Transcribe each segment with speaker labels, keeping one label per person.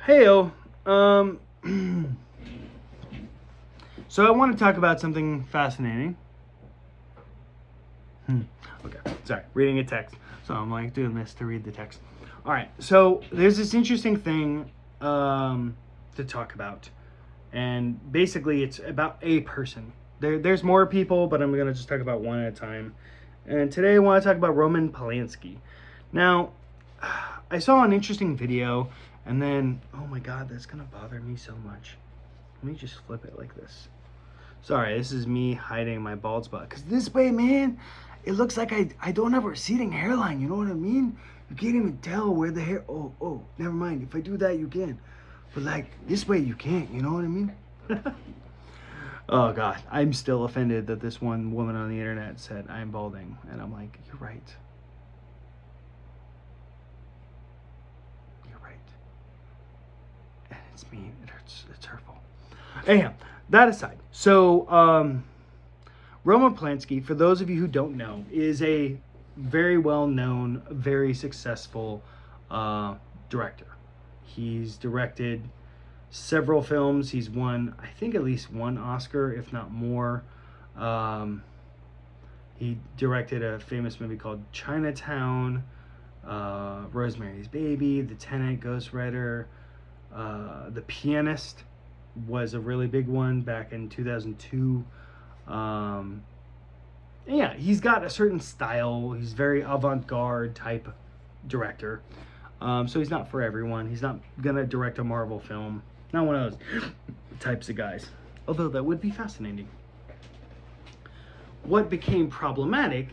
Speaker 1: Heyo. Um, so I want to talk about something fascinating. Okay, sorry, reading a text. So I'm like doing this to read the text. All right, so there's this interesting thing to talk about. And basically it's about a person. There's more people, but I'm going to just talk about one at a time. And today I want to talk about Roman Polanski. Now, I saw an interesting video, and then, oh my god, that's going to bother me so much. Let me just flip it like this. Sorry, this is me hiding my bald spot. Because this way, man, it looks like I don't have a receding hairline. You know what I mean? You can't even tell where the hair... Oh, never mind. If I do that, you can. But, like, this way you can't. You know what I mean? Oh, God. I'm still offended that this one woman on the internet said I'm balding. And I'm like, you're right. You're right. And it's mean. It hurts. It's hurtful. Anyhow, that aside. So, Roman Polanski, for those of you who don't know, is a very well-known, very successful director. He's directed several films. He's won, I think, at least one Oscar, if not more. He directed a famous movie called Chinatown, Rosemary's Baby, The Tenant, Ghost Rider, The Pianist was a really big one back in 2002. Yeah, he's got a certain style. He's very avant-garde type director. So he's not for everyone. He's not gonna direct a Marvel film. Not one of those types of guys. Although that would be fascinating. What became problematic...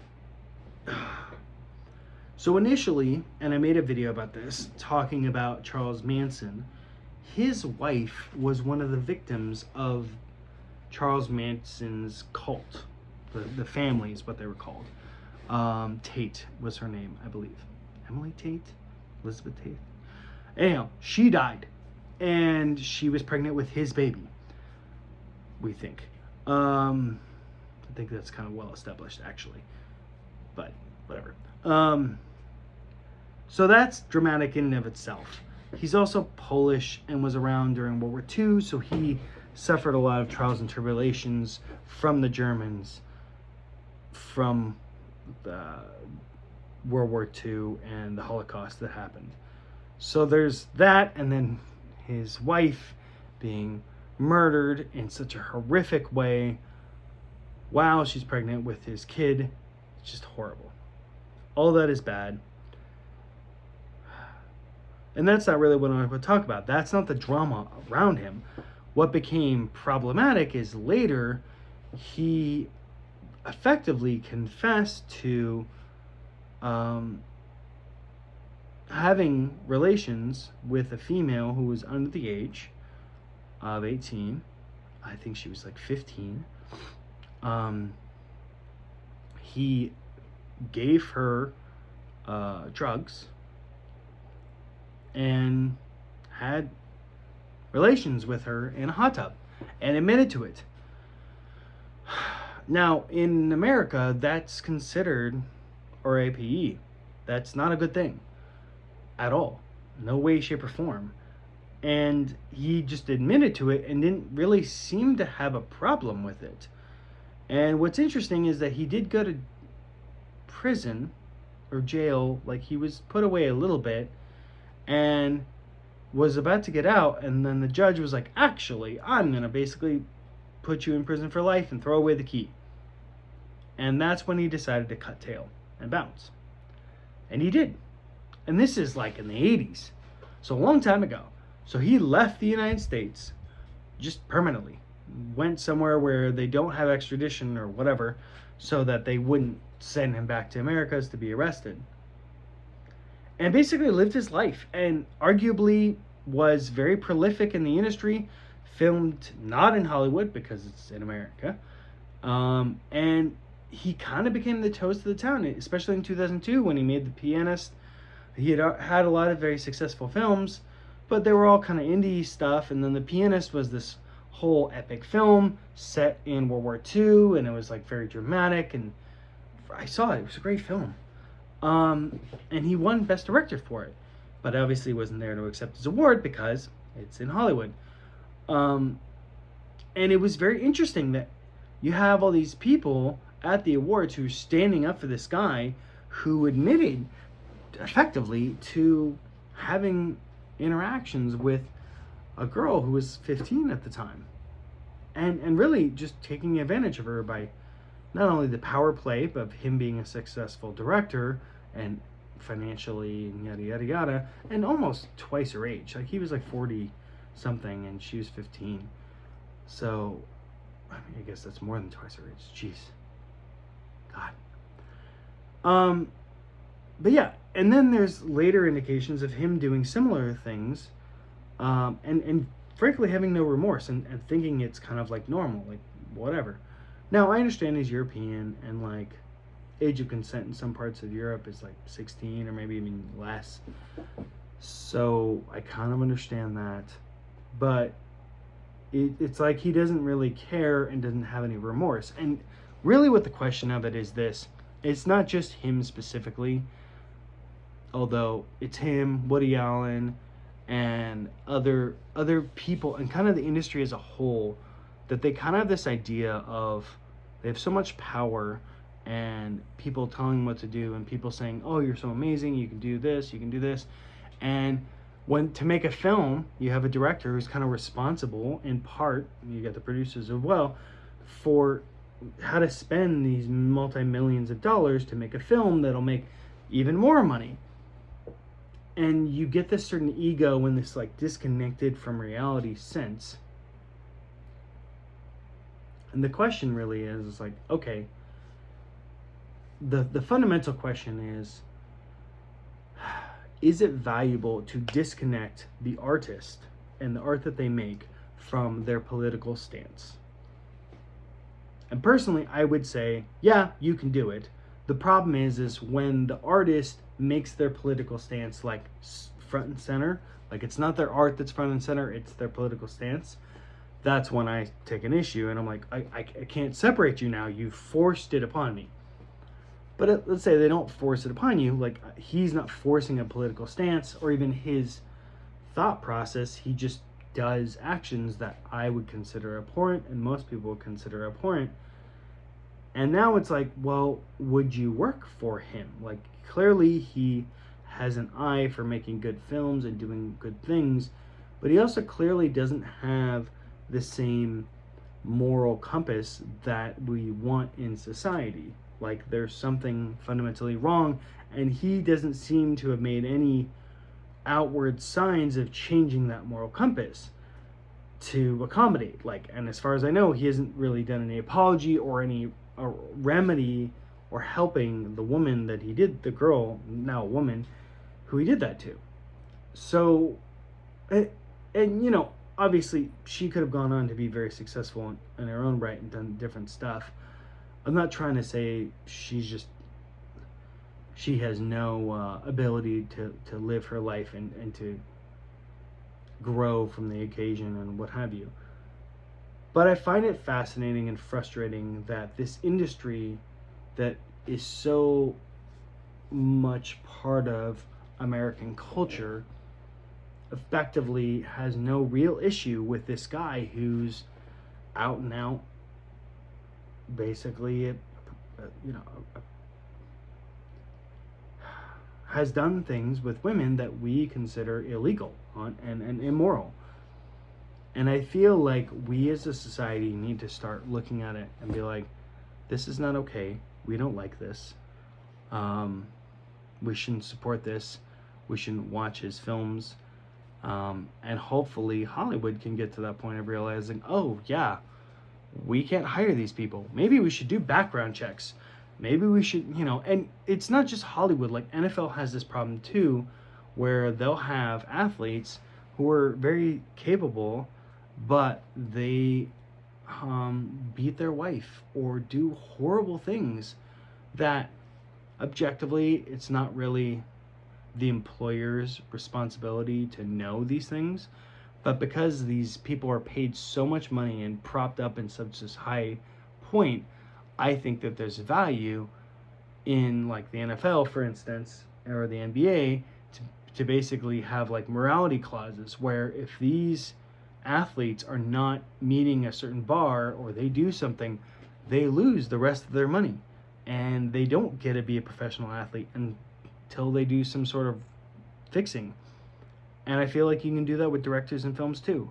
Speaker 1: So initially, and I made a video about this, talking about Charles Manson, his wife was one of the victims of Charles Manson's cult. The family is what they were called. Tate was her name, I believe. Emily Tate? Elizabeth Tate? Anyhow, she died. And she was pregnant with his baby. We think. I think that's kind of well established, actually. But, whatever. So that's dramatic in and of itself. He's also Polish and was around during World War II, so he suffered a lot of trials and tribulations from the Germans from the World War II and the Holocaust that happened. So there's that, and then his wife being murdered in such a horrific way while she's pregnant with his kid. It's just horrible. All that is bad. And that's not really what I'm going to talk about. That's not the drama around him. What became problematic is later he effectively confessed to having relations with a female who was under the age of 18. I think she was like 15. He gave her drugs and had relations with her in a hot tub and admitted to it. Now, in America, that's considered RAPE. That's not a good thing at all. No way, shape, or form. And he just admitted to it and didn't really seem to have a problem with it. And what's interesting is that he did go to prison or jail, like he was put away a little bit and was about to get out, and then the judge was like, actually, I'm going to basically put you in prison for life and throw away the key. And that's when he decided to cut tail and bounce. And he did. And this is like in the 80s. So a long time ago. So he left the United States just permanently. Went somewhere where they don't have extradition or whatever, so that they wouldn't send him back to America to be arrested. And basically lived his life, and arguably was very prolific in the industry. Filmed not in Hollywood because it's in America. And he kind of became the toast of the town, especially in 2002 when he made The Pianist. He had a lot of very successful films, but they were all kind of indie stuff. And then The Pianist was this whole epic film set in World War II, and it was like very dramatic. And I saw it. It was a great film. And he won Best Director for it. But obviously wasn't there to accept his award because It's in Hollywood. Um, and it was very interesting that you have all these people at the awards who are standing up for this guy who admitted effectively to having interactions with a girl who was 15 at the time, and really just taking advantage of her by not only the power play of him being a successful director and financially and yada yada yada, and almost twice her age. Like he was like 40 something and she was 15. So I mean, I guess that's more than twice her age. Jeez. God. But yeah, and then there's later indications of him doing similar things, and frankly having no remorse and thinking it's kind of like normal, like whatever. Now I understand he's European and like age of consent in some parts of Europe is like 16 or maybe even less. So I kind of understand that, but it's like he doesn't really care and doesn't have any remorse. And really what the question of it is this: it's not just him specifically, although it's him, Woody Allen, and other people, and kind of the industry as a whole, that they kind of have this idea of they have so much power and people telling them what to do and people saying, oh, you're so amazing, you can do this, you can do this. And when to make a film, you have a director who's kind of responsible in part, you got the producers as well, for how to spend these multi-millions of dollars to make a film that'll make even more money. And you get this certain ego and this like disconnected from reality sense. And the question really is like, okay, the fundamental question is it valuable to disconnect the artist and the art that they make from their political stance? And personally, I would say, yeah, you can do it. The problem is when the artist makes their political stance like front and center, like it's not their art that's front and center, it's their political stance. That's when I take an issue and I'm like, I can't separate you now. You forced it upon me. But let's say they don't force it upon you. Like he's not forcing a political stance or even his thought process. He just does actions that I would consider abhorrent and most people would consider abhorrent. And now it's like, well, would you work for him? Like clearly he has an eye for making good films and doing good things, but he also clearly doesn't have the same moral compass that we want in society. Like there's something fundamentally wrong, and he doesn't seem to have made any outward signs of changing that moral compass to accommodate. Like, and as far as I know, he hasn't really done any apology or any remedy or helping the woman that he did, the girl, now a woman, who he did that to. So, and you know, obviously she could have gone on to be very successful in her own right and done different stuff. I'm not trying to say she has no ability to live her life and to grow from the occasion and what have you. But I find it fascinating and frustrating that this industry that is so much part of American culture effectively has no real issue with this guy who's out and out basically has done things with women that we consider illegal and immoral. And I feel like we as a society need to start looking at it and be like, this is not okay. We don't like this. We shouldn't support this. We shouldn't watch his films. And hopefully Hollywood can get to that point of realizing, oh yeah, we can't hire these people. Maybe we should do background checks. Maybe we should, and it's not just Hollywood. Like NFL has this problem too, where they'll have athletes who are very capable, but they beat their wife or do horrible things that objectively it's not really the employer's responsibility to know these things. But because these people are paid so much money and propped up in such a high point, I think that there's value in like the NFL, for instance, or the NBA, to to basically have like morality clauses where if these athletes are not meeting a certain bar or they do something, they lose the rest of their money and they don't get to be a professional athlete until they do some sort of fixing. And I feel like you can do that with directors and films too.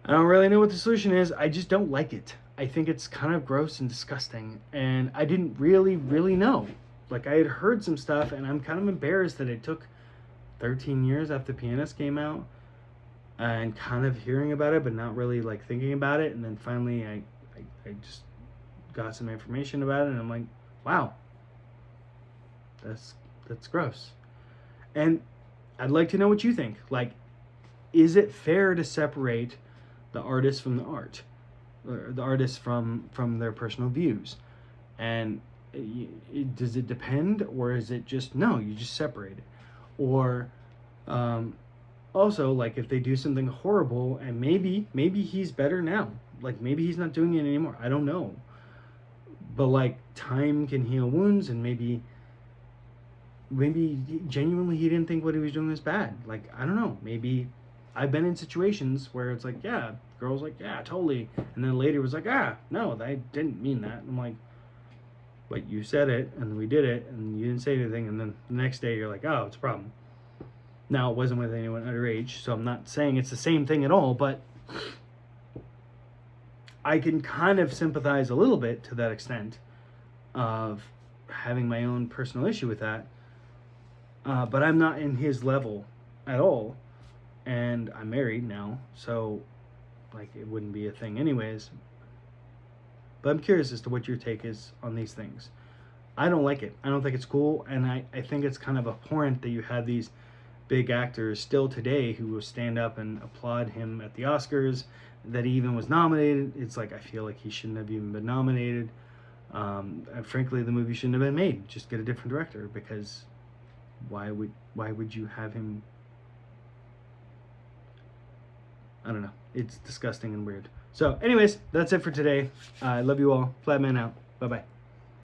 Speaker 1: I don't really know what the solution is. I just don't like it. I think it's kind of gross and disgusting, and I didn't really know. Like, I had heard some stuff, and I'm kind of embarrassed that it took 13 years after Pianist came out and kind of hearing about it, but not really like thinking about it. And then finally I just got some information about it, and I'm like, wow, that's gross. And I'd like to know what you think. Like, is it fair to separate the artist from the art, or the artist from their personal views? And does it depend, or is it just no, you just separate it? Or also, like, if they do something horrible and maybe he's better now, like maybe he's not doing it anymore, I don't know, but like time can heal wounds, and maybe genuinely he didn't think what he was doing was bad. Like, I don't know, maybe I've been in situations where it's like, yeah, girls like, yeah, totally, and then later was like, no, I didn't mean that. I'm like, but you said it and we did it and you didn't say anything, and then the next day you're like, oh, it's a problem. Now, it wasn't with anyone underage, so I'm not saying it's the same thing at all, but I can kind of sympathize a little bit to that extent of having my own personal issue with that. But I'm not in his level at all, and I'm married now, so like it wouldn't be a thing anyways. But I'm curious as to what your take is on these things. I don't like it. I don't think it's cool, and I think it's kind of abhorrent that you have these big actors still today who will stand up and applaud him at the Oscars, that he even was nominated. It's like, I feel like he shouldn't have even been nominated. And frankly, the movie shouldn't have been made. Just get a different director, because why would you have him? I don't know. It's disgusting and weird. So anyways, that's it for today. I love you all. Flatman out. Bye-bye.